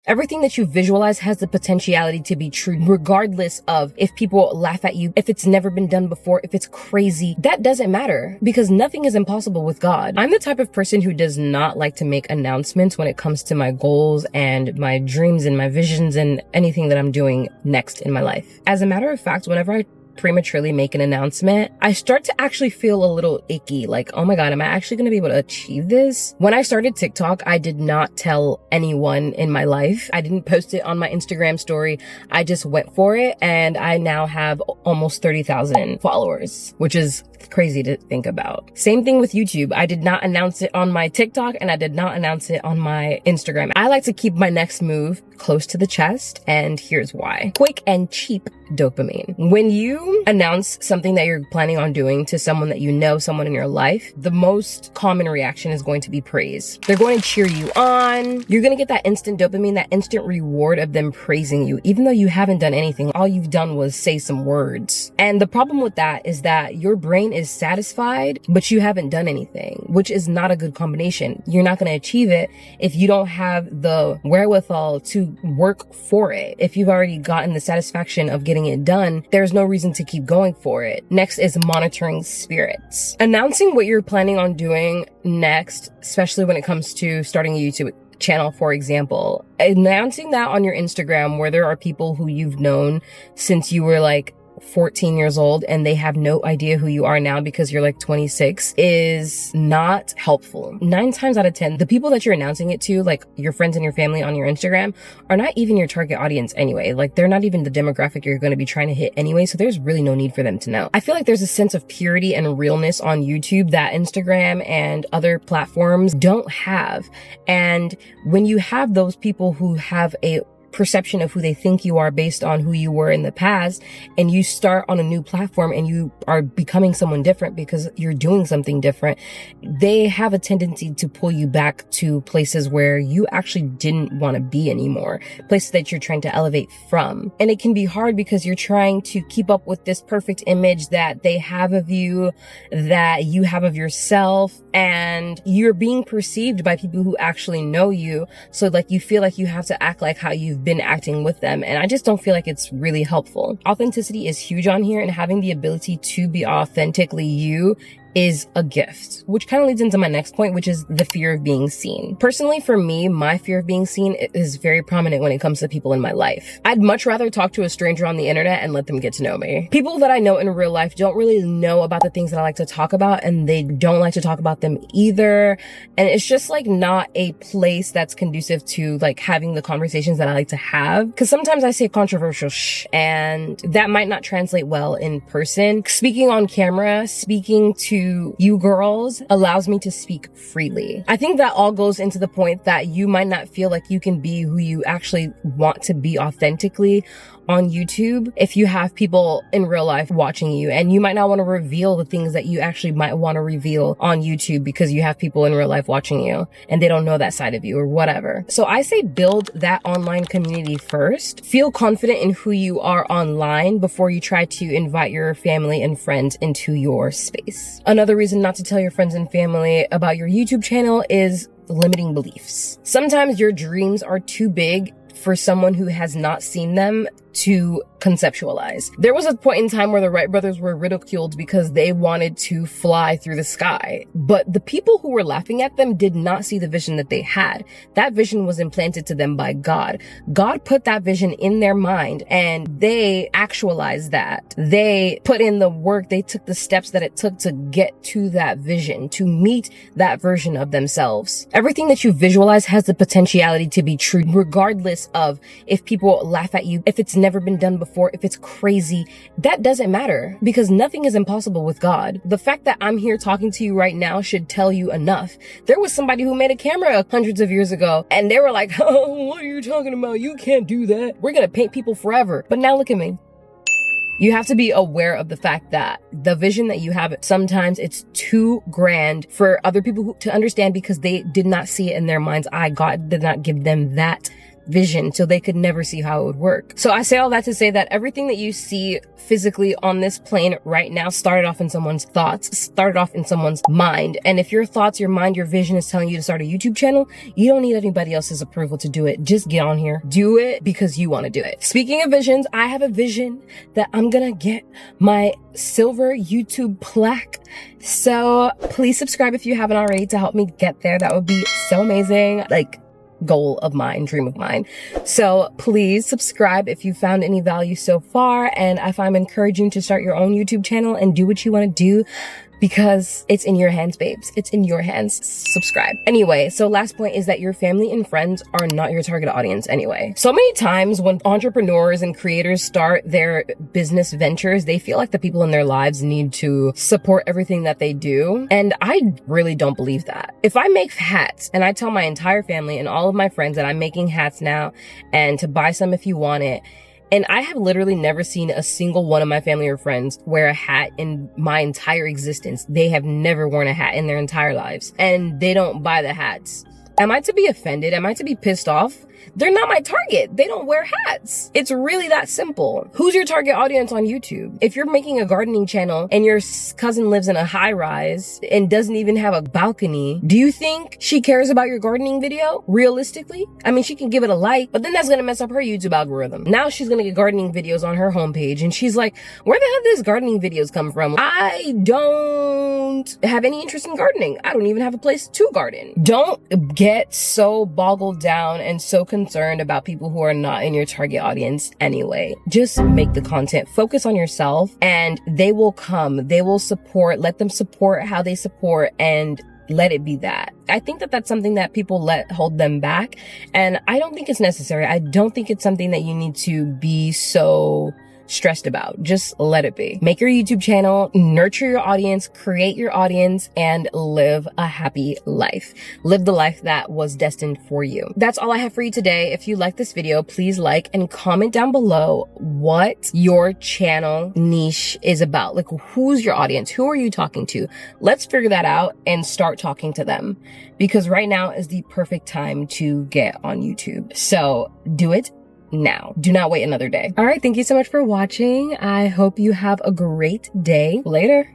Everything that you visualize has the potentiality to be true, regardless of if people laugh at you, if it's never been done before, if it's crazy. That doesn't matter because nothing is impossible with God. I'm the type of person who does not like to make announcements when it comes to my goals and my dreams and my visions and anything that I'm doing next in my life. As a matter of fact, whenever I prematurely make an announcement, I start to actually feel a little icky. Like, oh my God, am I actually going to be able to achieve this? When I started TikTok, I did not tell anyone in my life. I didn't post it on my Instagram story. I just went for it. And I now have almost 30,000 followers, which is crazy to think about. Same thing with YouTube. I did not announce it on my TikTok and I did not announce it on my Instagram. I like to keep my next move close to the chest, and here's why. Quick and cheap dopamine. When you announce something that you're planning on doing to someone that you know, someone in your life, the most common reaction is going to be praise. They're going to cheer you on. You're going to get that instant dopamine, that instant reward of them praising you, even though you haven't done anything. All you've done was say some words. And the problem with that is that your brain is satisfied, but you haven't done anything, which is not a good combination. You're not going to achieve it if you don't have the wherewithal to work for it. If you've already gotten the satisfaction of getting it done, there's no reason to keep going for it. Next is monitoring spirits. Announcing what you're planning on doing next, especially when it comes to starting a YouTube channel, for example, announcing that on your Instagram where there are people who you've known since you were like 14 years old and they have no idea who you are now because you're like 26 is not helpful. 9 times out of 10, the people that you're announcing it to, like your friends and your family on your Instagram, are not even your target audience anyway. Like they're not even the demographic you're going to be trying to hit anyway. So there's really no need for them to know. I feel like there's a sense of purity and realness on YouTube that Instagram and other platforms don't have. And when you have those people who have a perception of who they think you are based on who you were in the past, and you start on a new platform and you are becoming someone different because you're doing something different, they have a tendency to pull you back to places where you actually didn't want to be anymore, places that you're trying to elevate from. And it can be hard because you're trying to keep up with this perfect image that they have of you, that you have of yourself, and you're being perceived by people who actually know you. So like you feel like you have to act like how you've been acting with them. And I just don't feel like it's really helpful. Authenticity is huge on here, and having the ability to be authentically you is a gift, which kind of leads into my next point, which is the fear of being seen. Personally, for me, my fear of being seen is very prominent when it comes to people in my life. I'd much rather talk to a stranger on the internet and let them get to know me. People that I know in real life don't really know about the things that I like to talk about, and they don't like to talk about them either. And it's just like not a place that's conducive to like having the conversations that I like to have. Cause sometimes I say controversial shh, and that might not translate well in person. Speaking on camera, speaking to you girls allows me to speak freely. I think that all goes into the point that you might not feel like you can be who you actually want to be authentically on YouTube if you have people in real life watching you, and you might not want to reveal the things that you actually might want to reveal on YouTube because you have people in real life watching you and they don't know that side of you or whatever. So I say build that online community first. Feel confident in who you are online before you try to invite your family and friends into your space. Another reason not to tell your friends and family about your YouTube channel is limiting beliefs. Sometimes your dreams are too big for someone who has not seen them to conceptualize. There was a point in time where the Wright brothers were ridiculed because they wanted to fly through the sky. But the people who were laughing at them did not see the vision that they had. That vision was implanted to them by God. God put that vision in their mind and they actualized that. They put in the work. They took the steps that it took to get to that vision, to meet that version of themselves. Everything that you visualize has the potentiality to be true, regardless of if people laugh at you, if it's never been done before, if it's crazy. That doesn't matter because nothing is impossible with God. The fact that I'm here talking to you right now should tell you enough. There was somebody who made a camera hundreds of years ago and they were like, oh, what are you talking about? You can't do that. We're going to paint people forever. But now look at me. You have to be aware of the fact that the vision that you have, sometimes it's too grand for other people to understand because they did not see it in their mind's eye. God did not give them that vision, so they could never see how it would work. So I say all that to say that everything that you see physically on this plane right now started off in someone's thoughts, started off in someone's mind. And if your thoughts, your mind, your vision is telling you to start a YouTube channel, you don't need anybody else's approval to do it. Just get on here. Do it because you want to do it. Speaking of visions, I have a vision that I'm gonna get my silver YouTube plaque. So please subscribe if you haven't already to help me get there. That would be so amazing. Like, goal of mine, dream of mine. So please subscribe if you found any value so far. And if I'm encouraging to start your own YouTube channel and do what you want to do, because it's in your hands, babes. It's in your hands. Subscribe. Anyway, so last point is that your family and friends are not your target audience anyway. So many times when entrepreneurs and creators start their business ventures, they feel like the people in their lives need to support everything that they do. And I really don't believe that. If I make hats and I tell my entire family and all of my friends that I'm making hats now and to buy some if you want it, and I have literally never seen a single one of my family or friends wear a hat in my entire existence. They have never worn a hat in their entire lives, and they don't buy the hats. Am I to be offended? Am I to be pissed off? They're not my target. They don't wear hats. It's really that simple. Who's your target audience on YouTube? If you're making a gardening channel and your cousin lives in a high rise and doesn't even have a balcony, do you think she cares about your gardening video? Realistically? I mean, she can give it a like, but then that's gonna mess up her YouTube algorithm. Now she's gonna get gardening videos on her homepage and she's like, where the hell did these gardening videos come from? I don't have any interest in gardening. I don't even have a place to garden. Don't get so boggled down and so concerned about people who are not in your target audience anyway. Just make the content, focus on yourself, and they will come. They will support. Let them support how they support, and let it be that. I think that that's something that people let hold them back, and I don't think it's necessary. I don't think it's something that you need to be so stressed about. Just let it be. Make your YouTube channel, nurture your audience, create your audience, and live a happy life. Live the life that was destined for you. That's all I have for you today. If you like this video, please like and comment down below what your channel niche is about. Like, who's your audience? Who are you talking to? Let's figure that out and start talking to them, because right now is the perfect time to get on YouTube. So do it now. Do not wait another day. All right. Thank you so much for watching. I hope you have a great day. Later.